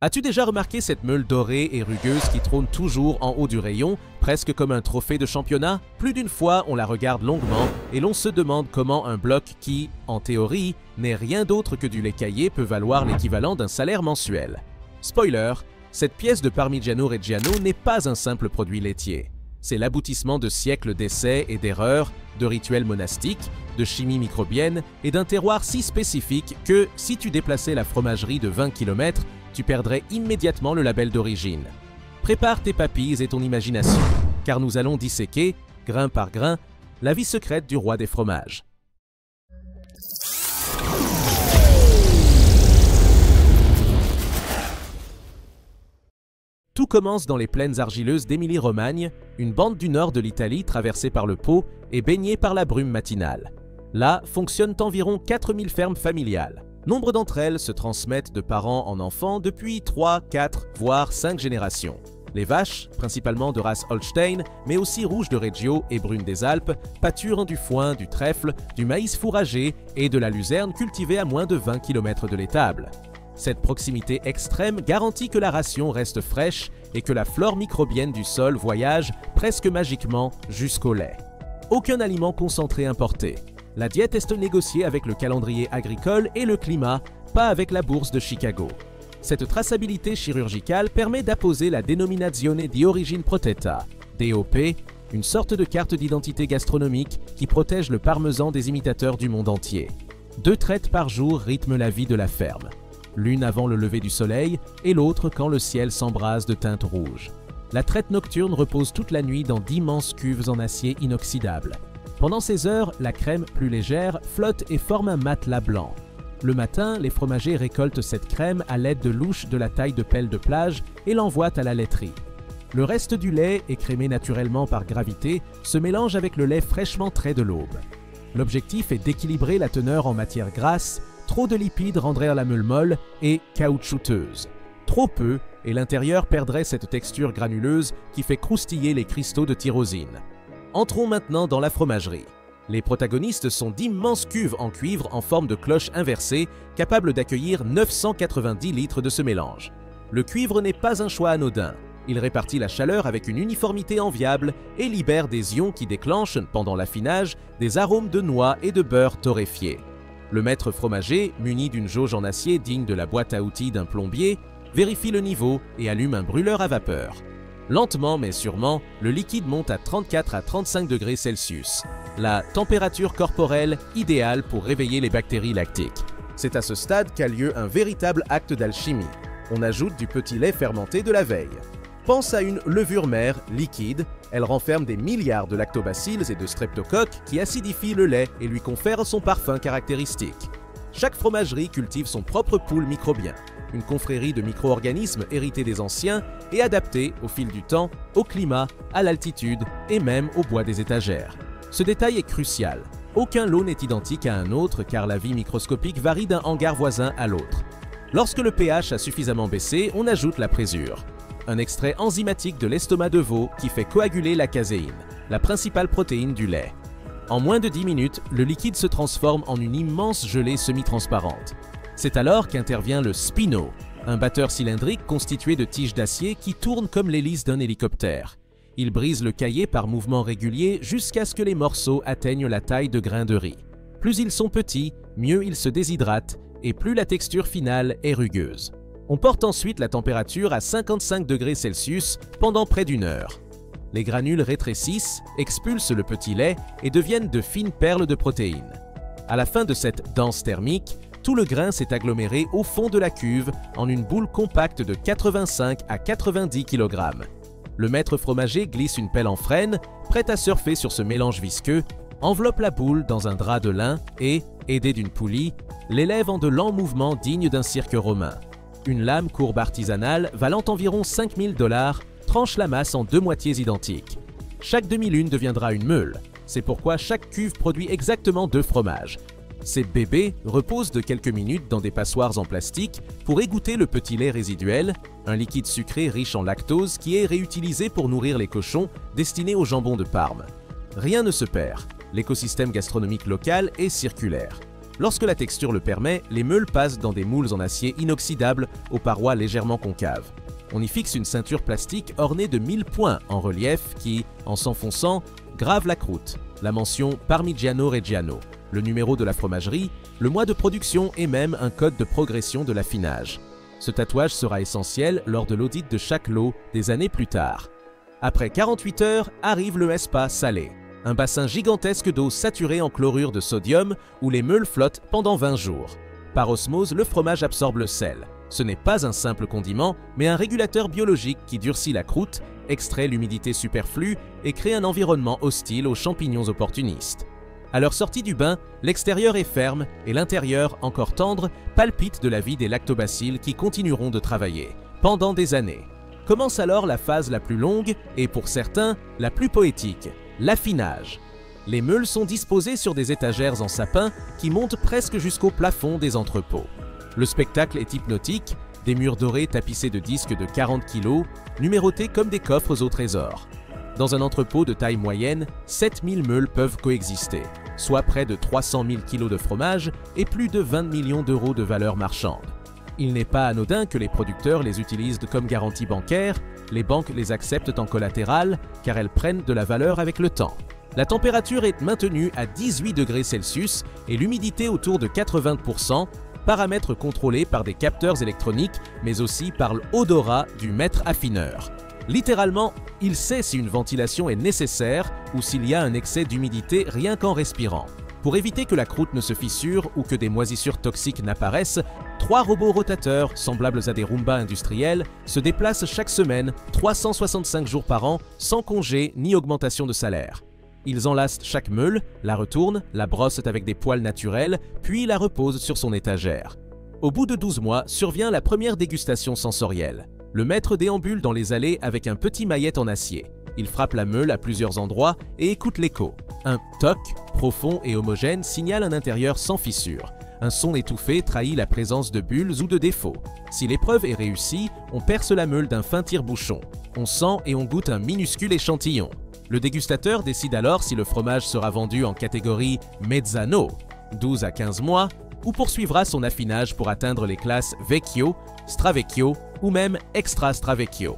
As-tu déjà remarqué cette meule dorée et rugueuse qui trône toujours en haut du rayon, presque comme un trophée de championnat? Plus d'une fois, on la regarde longuement et l'on se demande comment un bloc qui, en théorie, n'est rien d'autre que du lait caillé peut valoir l'équivalent d'un salaire mensuel. Spoiler, cette pièce de Parmigiano Reggiano n'est pas un simple produit laitier. C'est l'aboutissement de siècles d'essais et d'erreurs, de rituels monastiques, de chimie microbienne et d'un terroir si spécifique que, si tu déplaçais la fromagerie de 20 km, tu perdrais immédiatement le label d'origine. Prépare tes papilles et ton imagination, car nous allons disséquer, grain par grain, la vie secrète du roi des fromages. Tout commence dans les plaines argileuses d'Émilie-Romagne, une bande du nord de l'Italie traversée par le Pô et baignée par la brume matinale. Là fonctionnent environ 4000 fermes familiales. Nombre d'entre elles se transmettent de parents en enfants depuis 3, 4, voire 5 générations. Les vaches, principalement de race Holstein, mais aussi rouges de Reggio et brunes des Alpes, pâturent du foin, du trèfle, du maïs fourragé et de la luzerne cultivée à moins de 20 km de l'étable. Cette proximité extrême garantit que la ration reste fraîche et que la flore microbienne du sol voyage presque magiquement jusqu'au lait. Aucun aliment concentré importé. La diète est négociée avec le calendrier agricole et le climat, pas avec la bourse de Chicago. Cette traçabilité chirurgicale permet d'apposer la Denominazione di Origine Protetta, DOP, une sorte de carte d'identité gastronomique qui protège le parmesan des imitateurs du monde entier. 2 traites par jour rythment la vie de la ferme, l'une avant le lever du soleil et l'autre quand le ciel s'embrase de teinte rouge. La traite nocturne repose toute la nuit dans d'immenses cuves en acier inoxydable. Pendant ces heures, la crème, plus légère, flotte et forme un matelas blanc. Le matin, les fromagers récoltent cette crème à l'aide de louches de la taille de pelle de plage et l'envoient à la laiterie. Le reste du lait, écrémé naturellement par gravité, se mélange avec le lait fraîchement trait de l'aube. L'objectif est d'équilibrer la teneur en matière grasse, trop de lipides rendraient la meule molle et caoutchouteuse. Trop peu, et l'intérieur perdrait cette texture granuleuse qui fait croustiller les cristaux de tyrosine. Entrons maintenant dans la fromagerie. Les protagonistes sont d'immenses cuves en cuivre en forme de cloche inversée, capables d'accueillir 990 litres de ce mélange. Le cuivre n'est pas un choix anodin. Il répartit la chaleur avec une uniformité enviable et libère des ions qui déclenchent, pendant l'affinage, des arômes de noix et de beurre torréfiés. Le maître fromager, muni d'une jauge en acier digne de la boîte à outils d'un plombier, vérifie le niveau et allume un brûleur à vapeur. Lentement mais sûrement, le liquide monte à 34 à 35 degrés Celsius, la température corporelle idéale pour réveiller les bactéries lactiques. C'est à ce stade qu'a lieu un véritable acte d'alchimie. On ajoute du petit lait fermenté de la veille. Pense à une levure mère liquide, elle renferme des milliards de lactobacilles et de streptocoques qui acidifient le lait et lui confèrent son parfum caractéristique. Chaque fromagerie cultive son propre pool microbien, une confrérie de micro-organismes hérités des anciens et adaptés, au fil du temps, au climat, à l'altitude et même au bois des étagères. Ce détail est crucial. Aucun lot n'est identique à un autre car la vie microscopique varie d'un hangar voisin à l'autre. Lorsque le pH a suffisamment baissé, on ajoute la présure, un extrait enzymatique de l'estomac de veau qui fait coaguler la caséine, la principale protéine du lait. En moins de 10 minutes, le liquide se transforme en une immense gelée semi-transparente. C'est alors qu'intervient le spino, un batteur cylindrique constitué de tiges d'acier qui tournent comme l'hélice d'un hélicoptère. Il brise le caillé par mouvements réguliers jusqu'à ce que les morceaux atteignent la taille de grains de riz. Plus ils sont petits, mieux ils se déshydratent et plus la texture finale est rugueuse. On porte ensuite la température à 55 degrés Celsius pendant près d'1 heure. Les granules rétrécissent, expulsent le petit lait et deviennent de fines perles de protéines. À la fin de cette danse thermique, tout le grain s'est aggloméré au fond de la cuve en une boule compacte de 85 à 90 kg. Le maître fromager glisse une pelle en frêne, prête à surfer sur ce mélange visqueux, enveloppe la boule dans un drap de lin et, aidé d'une poulie, l'élève en de lents mouvements dignes d'un cirque romain. Une lame courbe artisanale, valant environ 5000 $, tranche la masse en 2 moitiés identiques. Chaque demi-lune deviendra une meule. C'est pourquoi chaque cuve produit exactement 2 fromages. Ces bébés reposent de quelques minutes dans des passoires en plastique pour égoutter le petit lait résiduel, un liquide sucré riche en lactose qui est réutilisé pour nourrir les cochons destinés au jambon de Parme. Rien ne se perd, l'écosystème gastronomique local est circulaire. Lorsque la texture le permet, les meules passent dans des moules en acier inoxydable aux parois légèrement concaves. On y fixe une ceinture plastique ornée de 1000 points en relief qui, en s'enfonçant, grave la croûte, la mention Parmigiano Reggiano, le numéro de la fromagerie, le mois de production et même un code de progression de l'affinage. Ce tatouage sera essentiel lors de l'audit de chaque lot des années plus tard. Après 48 heures, arrive le SPA salé, un bassin gigantesque d'eau saturée en chlorure de sodium où les meules flottent pendant 20 jours. Par osmose, le fromage absorbe le sel. Ce n'est pas un simple condiment, mais un régulateur biologique qui durcit la croûte, extrait l'humidité superflue et crée un environnement hostile aux champignons opportunistes. À leur sortie du bain, l'extérieur est ferme et l'intérieur, encore tendre, palpite de la vie des lactobacilles qui continueront de travailler pendant des années. Commence alors la phase la plus longue et pour certains, la plus poétique, l'affinage. Les meules sont disposées sur des étagères en sapin qui montent presque jusqu'au plafond des entrepôts. Le spectacle est hypnotique, des murs dorés tapissés de disques de 40 kg, numérotés comme des coffres au trésor. Dans un entrepôt de taille moyenne, 7000 meules peuvent coexister, soit près de 300 000 kg de fromage et plus de 20 millions d'euros de valeur marchande. Il n'est pas anodin que les producteurs les utilisent comme garantie bancaire, les banques les acceptent en collatéral car elles prennent de la valeur avec le temps. La température est maintenue à 18 degrés Celsius et l'humidité autour de 80%, paramètres contrôlés par des capteurs électroniques mais aussi par l'odorat du maître affineur. Littéralement, il sait si une ventilation est nécessaire ou s'il y a un excès d'humidité rien qu'en respirant. Pour éviter que la croûte ne se fissure ou que des moisissures toxiques n'apparaissent, 3 robots rotateurs, semblables à des Roomba industriels, se déplacent chaque semaine, 365 jours par an, sans congé ni augmentation de salaire. Ils enlacent chaque meule, la retournent, la brossent avec des poils naturels, puis la reposent sur son étagère. Au bout de 12 mois, survient la première dégustation sensorielle. Le maître déambule dans les allées avec un petit maillette en acier. Il frappe la meule à plusieurs endroits et écoute l'écho. Un toc, profond et homogène, signale un intérieur sans fissure. Un son étouffé trahit la présence de bulles ou de défauts. Si l'épreuve est réussie, on perce la meule d'un fin tire-bouchon. On sent et on goûte un minuscule échantillon. Le dégustateur décide alors si le fromage sera vendu en catégorie Mezzano, 12 à 15 mois, ou poursuivra son affinage pour atteindre les classes Vecchio, Stravecchio ou même Extra Stravecchio.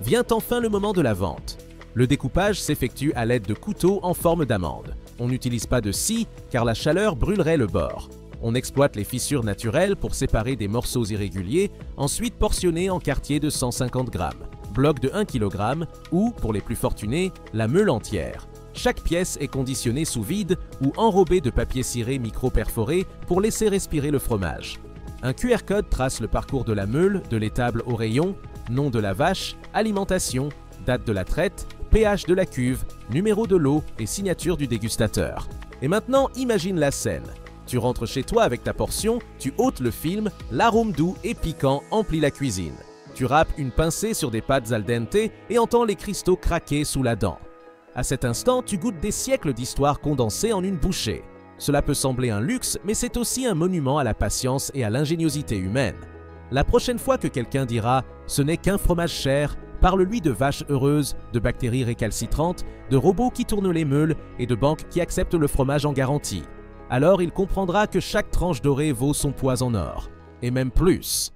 Vient enfin le moment de la vente. Le découpage s'effectue à l'aide de couteaux en forme d'amande. On n'utilise pas de scie car la chaleur brûlerait le bord. On exploite les fissures naturelles pour séparer des morceaux irréguliers, ensuite portionnés en quartiers de 150 grammes, blocs de 1 kg ou, pour les plus fortunés, la meule entière. Chaque pièce est conditionnée sous vide ou enrobée de papier ciré micro-perforé pour laisser respirer le fromage. Un QR code trace le parcours de la meule, de l'étable au rayon, nom de la vache, alimentation, date de la traite, pH de la cuve, numéro de l'eau et signature du dégustateur. Et maintenant, imagine la scène. Tu rentres chez toi avec ta portion, tu ôtes le film, l'arôme doux et piquant emplit la cuisine. Tu râpes une pincée sur des pâtes al dente et entends les cristaux craquer sous la dent. À cet instant, tu goûtes des siècles d'histoire condensée en une bouchée. Cela peut sembler un luxe, mais c'est aussi un monument à la patience et à l'ingéniosité humaine. La prochaine fois que quelqu'un dira « ce n'est qu'un fromage cher », parle-lui de vaches heureuses, de bactéries récalcitrantes, de robots qui tournent les meules et de banques qui acceptent le fromage en garantie. Alors il comprendra que chaque tranche dorée vaut son poids en or, et même plus.